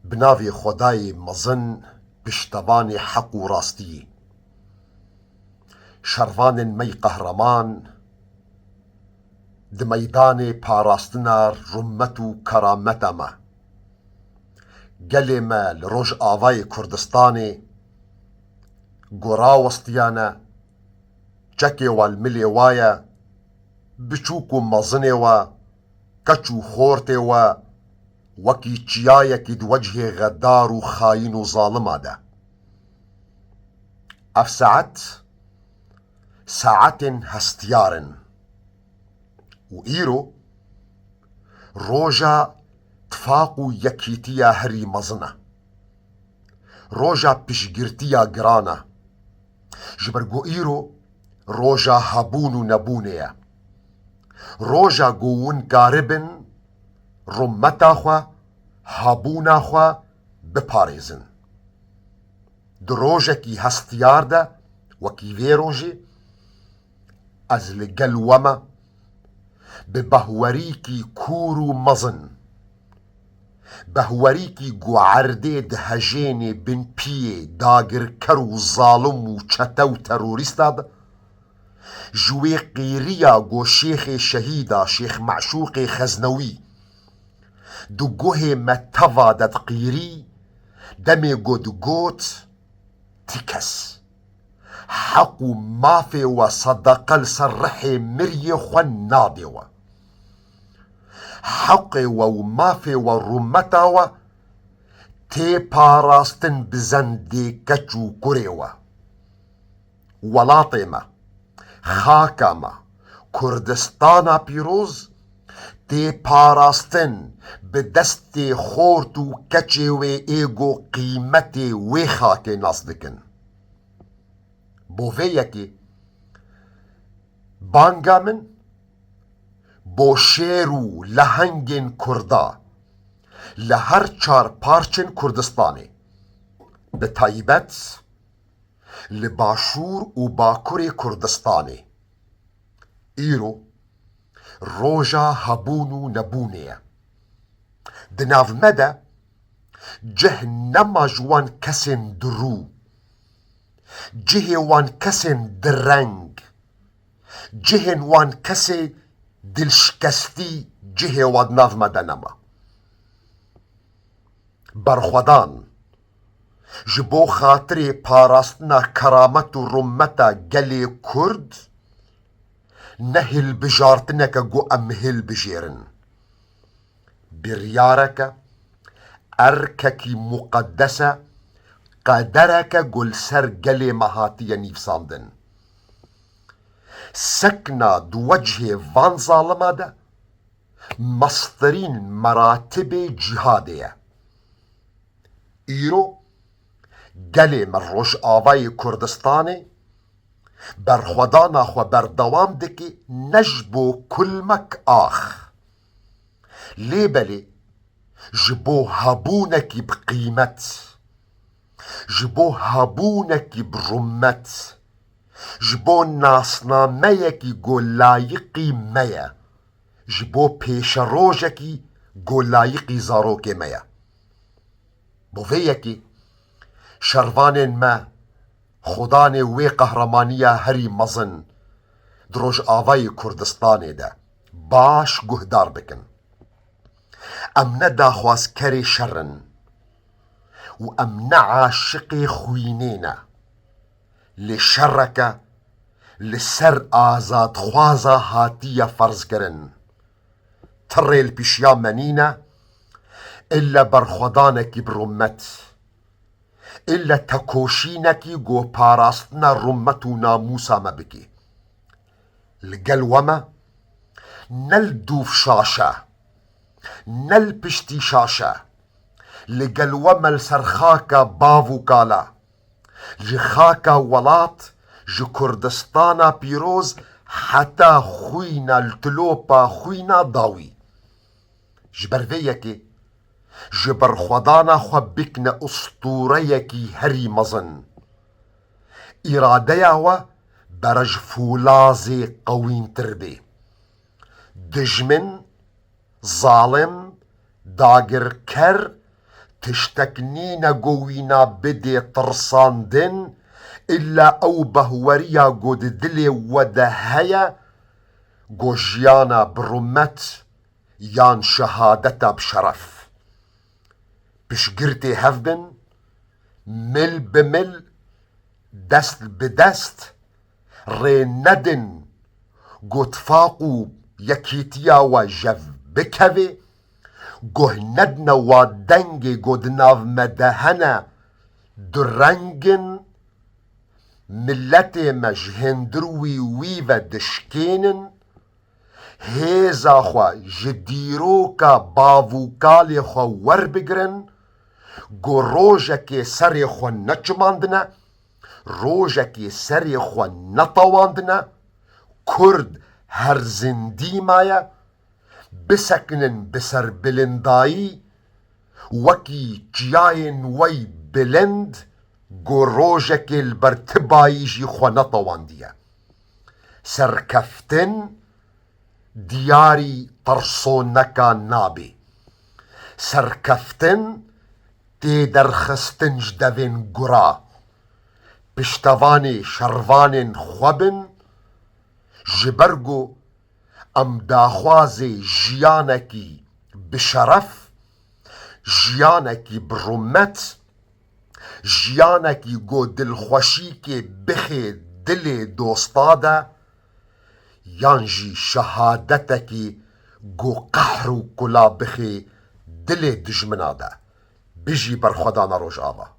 بناوی خدای مزن پشتوان حق و راستی شروان می قهرمان د میدان پاراستنا رمت و کرامت ما گل ما لروج آوای کردستان گراوستیانا چکی والملی وایا بچوکو مزنی و کچو خورتی و وکی چیایکی دو وجه غدار و خاین و ظالم ده اف ساعت هستیارن و ایرو روژا تفاق و یکیتیا هری مزنه روژا پشگرتیا گرانه جبرگو ایرو روژا هبون و نبونه روژا گوون گاربن رمتا خوا هبونا خوا بپارێزن درۆژێکی هەستیاردا وەکی vê rojê ez li gel we me bi behwerîkî kûr û mezin behwerîkî guerdê di hejênê binpiyê dagirker û zalim û çete û terorîsta de ji wê qîriya got şêxê şehîda Şêx Meşûqê Xeznewî du guhê me teva dedqîrî demê got ti kes heq û mafê we sedeqe li ser rihê miryê xwe nadê we heqê we û mafê we rûmeta we tê parastin bi zendê keç û kurê we welatê me xaka me Kurdistana pîroz tê parastin bi destê xort û keçê wê êgo qîmetê wê xakê nas dikin bo vê yekê banga min bo şêr û lehengên Kurda li her çar parçên Kurdistanê bi taybet li başûr û bakurê Kurdistanê îro roja hebûn û nebûnê ye di nav me de cih nema ji wan kesên dirû cihê wan kesên direng cihên wan kesê dilşikestî cihê we di nav me de nema berxwedan ji bo xatirê parastina keramet û rûmeta gelê Kurd ne hilbijartineke got em hilbijêrin biryareke erkekî muqeddes e qedereke got li ser gelê me hatiye nîvsandin sekna du wecihê van zalima de meztirîn meratibê cîhadê ye îro gelê me Rojavayê Kurdistanê berxwedana xwe berdewam dike ne ji bo kulmek ax lêbelê ji bo hebûnekî bi qîmet ji bo hebûnekî bi rûmet ji bo nasnameyekî got layiqî me ye ji bo pêşerojekî got layiqî zarokê me ye bo vê yekê şervanên me xudanê wê qehremaniya herî mezin di Rojavayê Kurdistanê de baş guhdar bikin em ne daxwazkerê şerrin û em ne aşiqê xwînê ne lê şerreke li ser azadxwaza hatiye ferzkirin tirê li pîşiya me nîne illa berxwedanekî bi rûmet illa tekoşînekî got parastina rûmet û namûsa me bike li gel we me ne li dûv şaşe ne li piştî şaşe li gel we me li ser xaka bav û kala ji xaka welat ji Kurdistana pîroz heta xwîna li tilopa xwîna dawî ji ber vê yekê ji berxwedana xwe bikne ustûreyekî herî mezin îradeya we bere ji fûlazê qewîntir bê dijmin zalim dagirker تشتكنينا قوينا بدي ترساندن إلا أو بهوريا قد دلي ودهيا قوجيانا برمت يان شهادتا بشرف بشقرتي هفبن مل بمل دست بدست ريندن قد فاقو يكيتيا وجف بكوي قهندنا ودنجي قد ناف مدهنا درنجن ملتي مجهندروي ويفا دشكينن هيزا خوا جديروكا باوكالي خوا وربگرن قو روجكي سري خوا نچماندنا روجكي سري خوا نطواندنا كرد هرزندي مايا بسكنن بسر بلنداي وكي جاين وي بلند قو روجكي البرتباي جي خوا نطوانديا سركفتن دياري ترسونكا نابي سركفتن تيدر خستنج دفن قرا بشتواني شروان خوبن جبرگو ام داخوازي جيانكي بشرف جيانكي برمت جيانكي قو دلخوشيكي بخي دلي دوستادا يانجي شهادتكي قو قحرو كلا بخي دلي دجمنادا بيجي برخدانا روج آبا